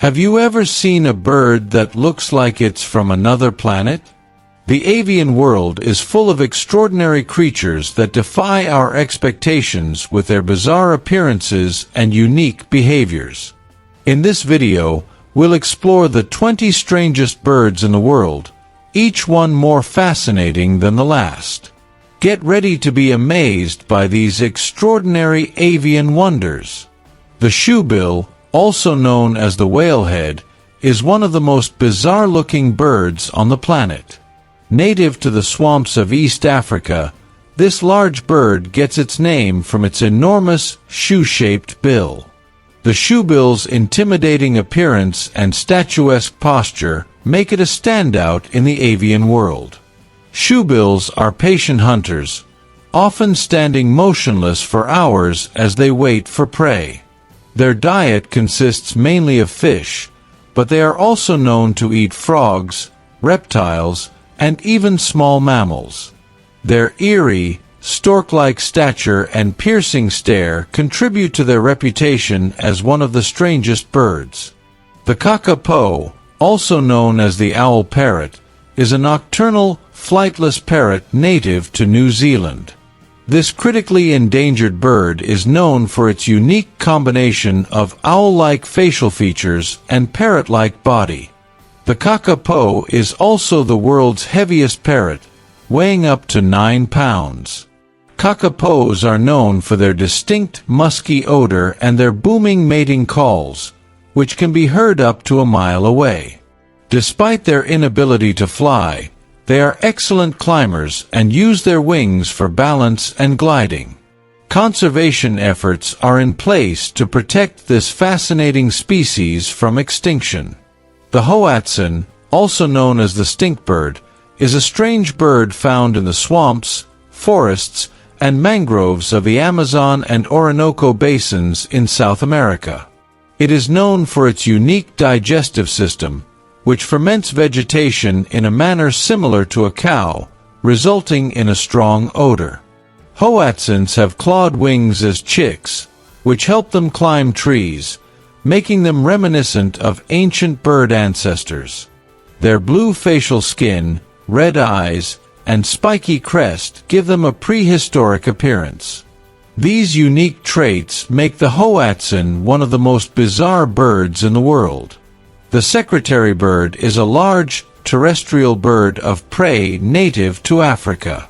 Have you ever seen a bird that looks like it's from another planet? The avian world is full of extraordinary creatures that defy our expectations with their bizarre appearances and unique behaviors. In this video, we'll explore the 20 strangest birds in the world, each one more fascinating than the last. Get ready to be amazed by these extraordinary avian wonders. The shoebill, also known as the whalehead, is one of the most bizarre-looking birds on the planet. Native to the swamps of East Africa, this large bird gets its name from its enormous, shoe-shaped bill. The shoebill's intimidating appearance and statuesque posture make it a standout in the avian world. Shoebills are patient hunters, often standing motionless for hours as they wait for prey. Their diet consists mainly of fish, but they are also known to eat frogs, reptiles, and even small mammals. Their eerie, stork-like stature and piercing stare contribute to their reputation as one of the strangest birds. The kakapo, also known as the owl parrot, is a nocturnal, flightless parrot native to New Zealand. This critically endangered bird is known for its unique combination of owl-like facial features and parrot-like body. The kakapo is also the world's heaviest parrot, weighing up to 9 pounds. Kakapos are known for their distinct musky odor and their booming mating calls, which can be heard up to a mile away. Despite their inability to fly, they are excellent climbers and use their wings for balance and gliding. Conservation efforts are in place to protect this fascinating species from extinction. The hoatzin, also known as the stinkbird, is a strange bird found in the swamps, forests, and mangroves of the Amazon and Orinoco basins in South America. It is known for its unique digestive system, which ferments vegetation in a manner similar to a cow, resulting in a strong odor. Hoatzins have clawed wings as chicks, which help them climb trees, making them reminiscent of ancient bird ancestors. Their blue facial skin, red eyes, and spiky crest give them a prehistoric appearance. These unique traits make the hoatzin one of the most bizarre birds in the world. The secretary bird is a large, terrestrial bird of prey native to Africa.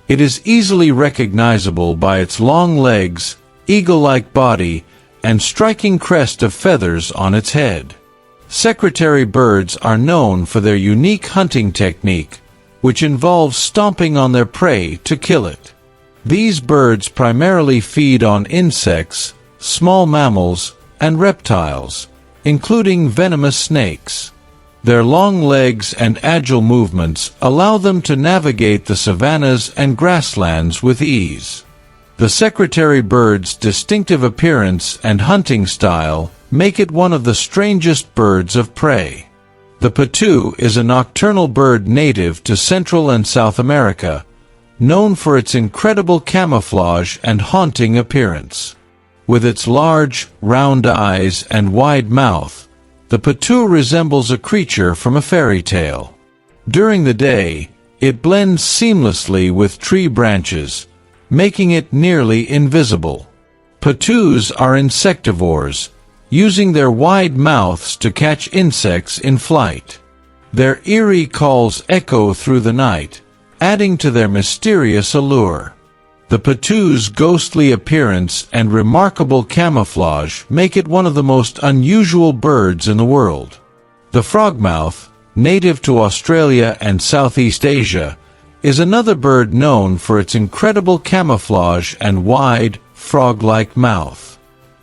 It is easily recognizable by its long legs, eagle-like body, and striking crest of feathers on its head. Secretary birds are known for their unique hunting technique, which involves stomping on their prey to kill it. These birds primarily feed on insects, small mammals, and reptiles, including venomous snakes. Their long legs and agile movements allow them to navigate the savannas and grasslands with ease. The secretary bird's distinctive appearance and hunting style make it one of the strangest birds of prey. The patu is a nocturnal bird native to Central and South America, known for its incredible camouflage and haunting appearance. With its large, round eyes and wide mouth, the patu resembles a creature from a fairy tale. During the day, it blends seamlessly with tree branches, making it nearly invisible. Patus are insectivores, using their wide mouths to catch insects in flight. Their eerie calls echo through the night, adding to their mysterious allure. The patu's ghostly appearance and remarkable camouflage make it one of the most unusual birds in the world. The frogmouth, native to Australia and Southeast Asia, is another bird known for its incredible camouflage and wide, frog-like mouth.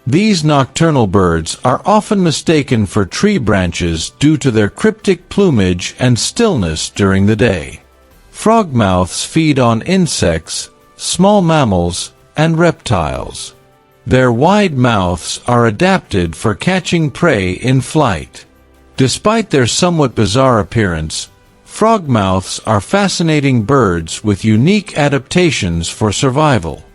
These nocturnal birds are often mistaken for tree branches due to their cryptic plumage and stillness during the day. Frogmouths feed on insects, small mammals, and reptiles. Their wide mouths are adapted for catching prey in flight. Despite their somewhat bizarre appearance, frogmouths are fascinating birds with unique adaptations for survival.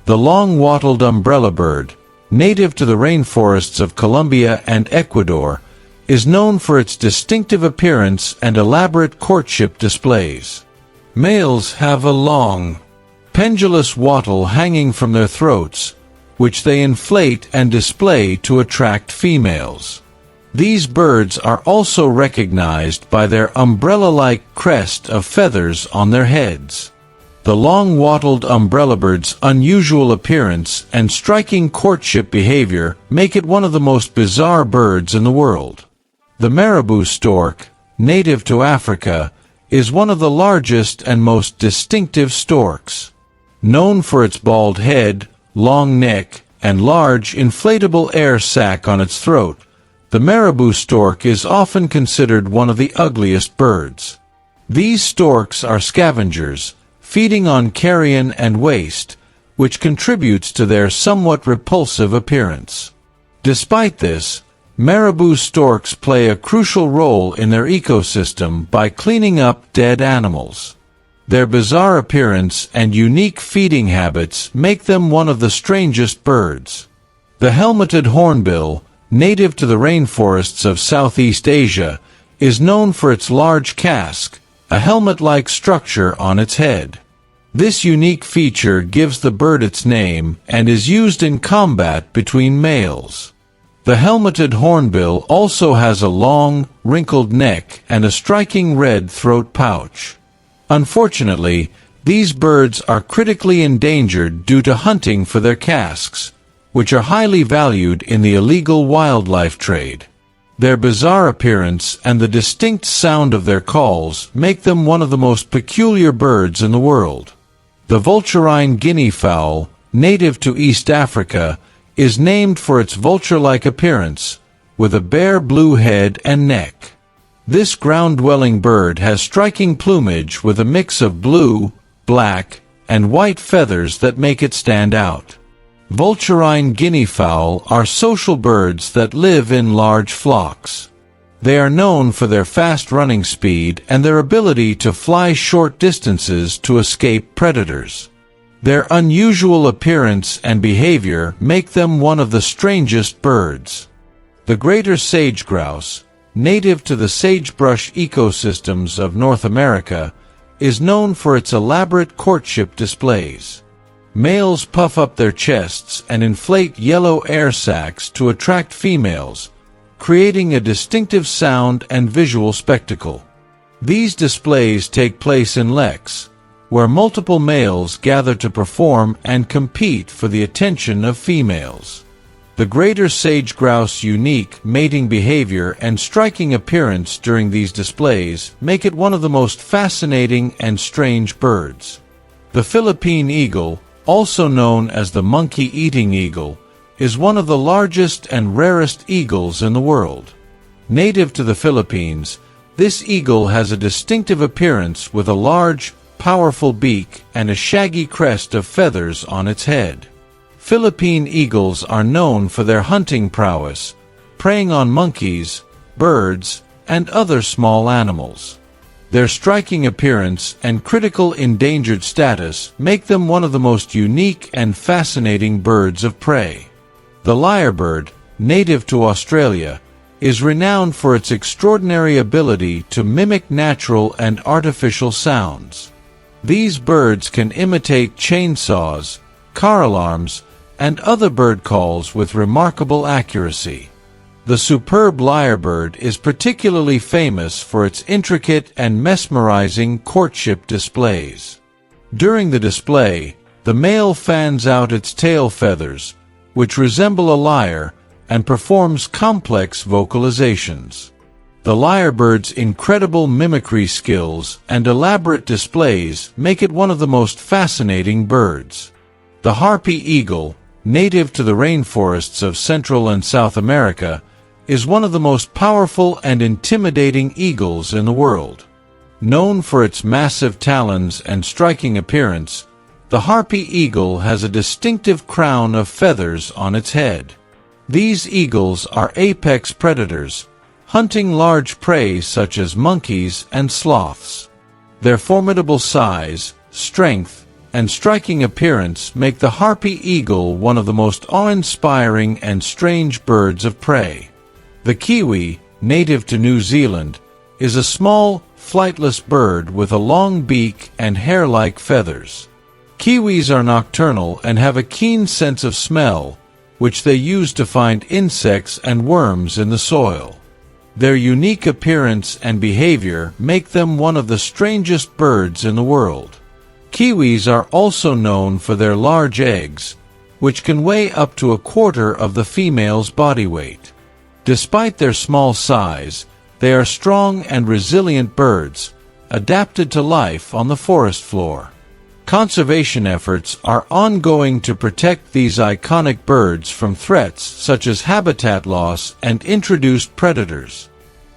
The long-wattled umbrella bird, native to the rainforests of Colombia and Ecuador, is known for its distinctive appearance and elaborate courtship displays. Males have a long, pendulous wattle hanging from their throats, which they inflate and display to attract females. These birds are also recognized by their umbrella-like crest of feathers on their heads. The long-wattled umbrellabird's unusual appearance and striking courtship behavior make it one of the most bizarre birds in the world. The marabou stork, native to Africa, is one of the largest and most distinctive storks. Known for its bald head, long neck, and large inflatable air sac on its throat, the marabou stork is often considered one of the ugliest birds. These storks are scavengers, feeding on carrion and waste, which contributes to their somewhat repulsive appearance. Despite this, marabou storks play a crucial role in their ecosystem by cleaning up dead animals. Their bizarre appearance and unique feeding habits make them one of the strangest birds. The helmeted hornbill, native to the rainforests of Southeast Asia, is known for its large casque, a helmet-like structure on its head. This unique feature gives the bird its name and is used in combat between males. The helmeted hornbill also has a long, wrinkled neck and a striking red throat pouch. Unfortunately, these birds are critically endangered due to hunting for their casques, which are highly valued in the illegal wildlife trade. Their bizarre appearance and the distinct sound of their calls make them one of the most peculiar birds in the world. The vulturine guinea fowl, native to East Africa, is named for its vulture-like appearance, with a bare blue head and neck. This ground-dwelling bird has striking plumage with a mix of blue, black, and white feathers that make it stand out. Vulturine guinea fowl are social birds that live in large flocks. They are known for their fast running speed and their ability to fly short distances to escape predators. Their unusual appearance and behavior make them one of the strangest birds. The greater sage grouse, native to the sagebrush ecosystems of North America, is known for its elaborate courtship displays. Males puff up their chests and inflate yellow air sacs to attract females, creating a distinctive sound and visual spectacle. These displays take place in leks, where multiple males gather to perform and compete for the attention of females. The greater sage grouse unique mating behavior and striking appearance during these displays make it one of the most fascinating and strange birds. The Philippine eagle, also known as the monkey-eating eagle, is one of the largest and rarest eagles in the world. Native to the Philippines, this eagle has a distinctive appearance with a large, powerful beak and a shaggy crest of feathers on its head. Philippine eagles are known for their hunting prowess, preying on monkeys, birds, and other small animals. Their striking appearance and critical endangered status make them one of the most unique and fascinating birds of prey. The lyrebird, native to Australia, is renowned for its extraordinary ability to mimic natural and artificial sounds. These birds can imitate chainsaws, car alarms, and other bird calls with remarkable accuracy. The superb lyrebird is particularly famous for its intricate and mesmerizing courtship displays. During the display, the male fans out its tail feathers, which resemble a lyre, and performs complex vocalizations. The lyrebird's incredible mimicry skills and elaborate displays make it one of the most fascinating birds. The harpy eagle, native to the rainforests of Central and South America, is one of the most powerful and intimidating eagles in the world. Known for its massive talons and striking appearance, the harpy eagle has a distinctive crown of feathers on its head. These eagles are apex predators, hunting large prey such as monkeys and sloths. Their formidable size, strength, and striking appearance make the harpy eagle one of the most awe-inspiring and strange birds of prey. The kiwi, native to New Zealand, is a small, flightless bird with a long beak and hair-like feathers. Kiwis are nocturnal and have a keen sense of smell, which they use to find insects and worms in the soil. Their unique appearance and behavior make them one of the strangest birds in the world. Kiwis are also known for their large eggs, which can weigh up to a quarter of the female's body weight. Despite their small size, they are strong and resilient birds, adapted to life on the forest floor. Conservation efforts are ongoing to protect these iconic birds from threats such as habitat loss and introduced predators.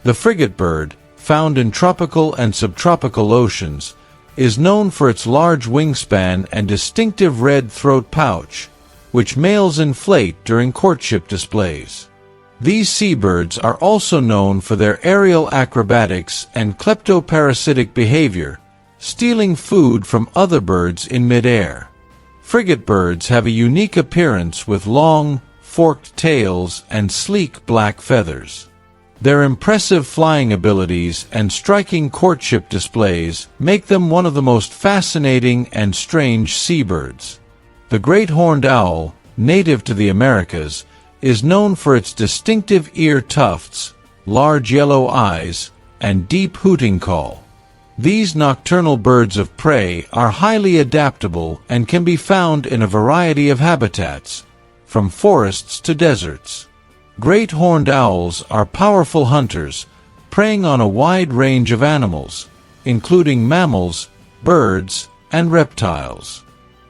The frigate bird, found in tropical and subtropical oceans, is known for its large wingspan and distinctive red throat pouch, which males inflate during courtship displays. These seabirds are also known for their aerial acrobatics and kleptoparasitic behavior, stealing food from other birds in midair. Frigate birds have a unique appearance with long, forked tails and sleek black feathers. Their impressive flying abilities and striking courtship displays make them one of the most fascinating and strange seabirds. The great horned owl, native to the Americas, is known for its distinctive ear tufts, large yellow eyes, and deep hooting call. These nocturnal birds of prey are highly adaptable and can be found in a variety of habitats, from forests to deserts. Great horned owls are powerful hunters, preying on a wide range of animals, including mammals, birds, and reptiles.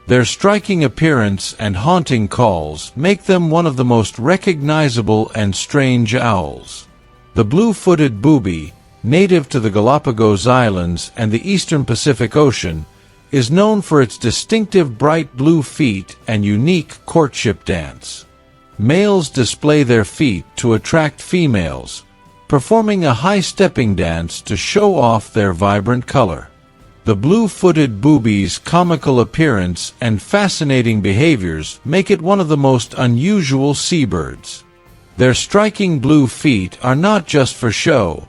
Their striking appearance and haunting calls make them one of the most recognizable and strange owls. The blue-footed booby, native to the Galapagos Islands and the eastern Pacific Ocean, is known for its distinctive bright blue feet and unique courtship dance. Males display their feet to attract females, performing a high-stepping dance to show off their vibrant color. The blue-footed booby's comical appearance and fascinating behaviors make it one of the most unusual seabirds. Their striking blue feet are not just for show.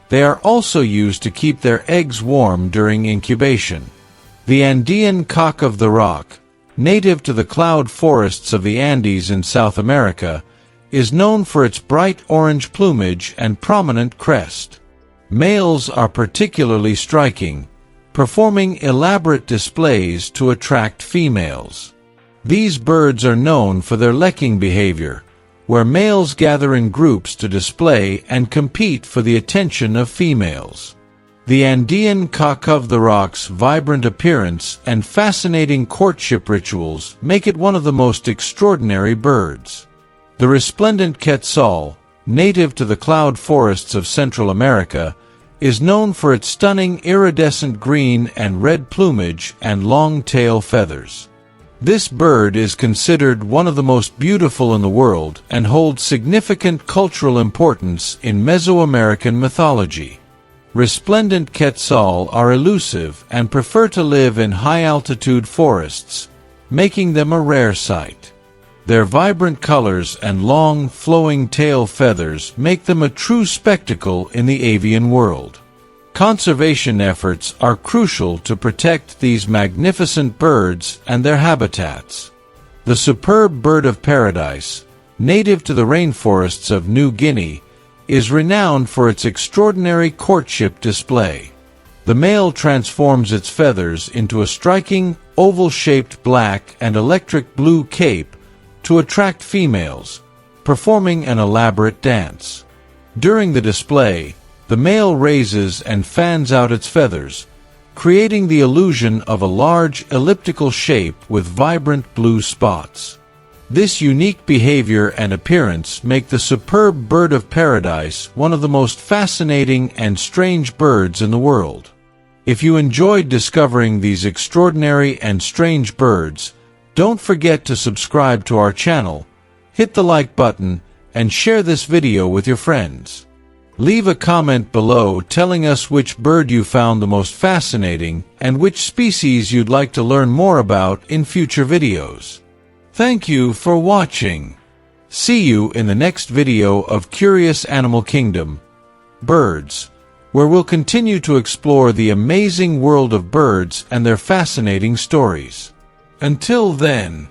They are also used to keep their eggs warm during incubation. The Andean cock of the rock, native to the cloud forests of the Andes in South America, is known for its bright orange plumage and prominent crest. Males are particularly striking, performing elaborate displays to attract females. These birds are known for their lekking behavior, where males gather in groups to display and compete for the attention of females. The Andean cock of the rock's vibrant appearance and fascinating courtship rituals make it one of the most extraordinary birds. The resplendent quetzal, native to the cloud forests of Central America, is known for its stunning iridescent green and red plumage and long tail feathers. This bird is considered one of the most beautiful in the world and holds significant cultural importance in Mesoamerican mythology. Resplendent quetzal are elusive and prefer to live in high-altitude forests, making them a rare sight. Their vibrant colors and long, flowing tail feathers make them a true spectacle in the avian world. Conservation efforts are crucial to protect these magnificent birds and their habitats. The superb bird of paradise, native to the rainforests of New Guinea, is renowned for its extraordinary courtship display. The male transforms its feathers into a striking, oval-shaped black and electric blue cape to attract females, performing an elaborate dance. During the display, the male raises and fans out its feathers, creating the illusion of a large elliptical shape with vibrant blue spots. This unique behavior and appearance make the superb bird of paradise one of the most fascinating and strange birds in the world. If you enjoyed discovering these extraordinary and strange birds, don't forget to subscribe to our channel, hit the like button, and share this video with your friends. Leave a comment below telling us which bird you found the most fascinating and which species you'd like to learn more about in future videos. Thank you for watching. See you in the next video of Curious Animal Kingdom. Birds, where we'll continue to explore the amazing world of birds and their fascinating stories. Until then,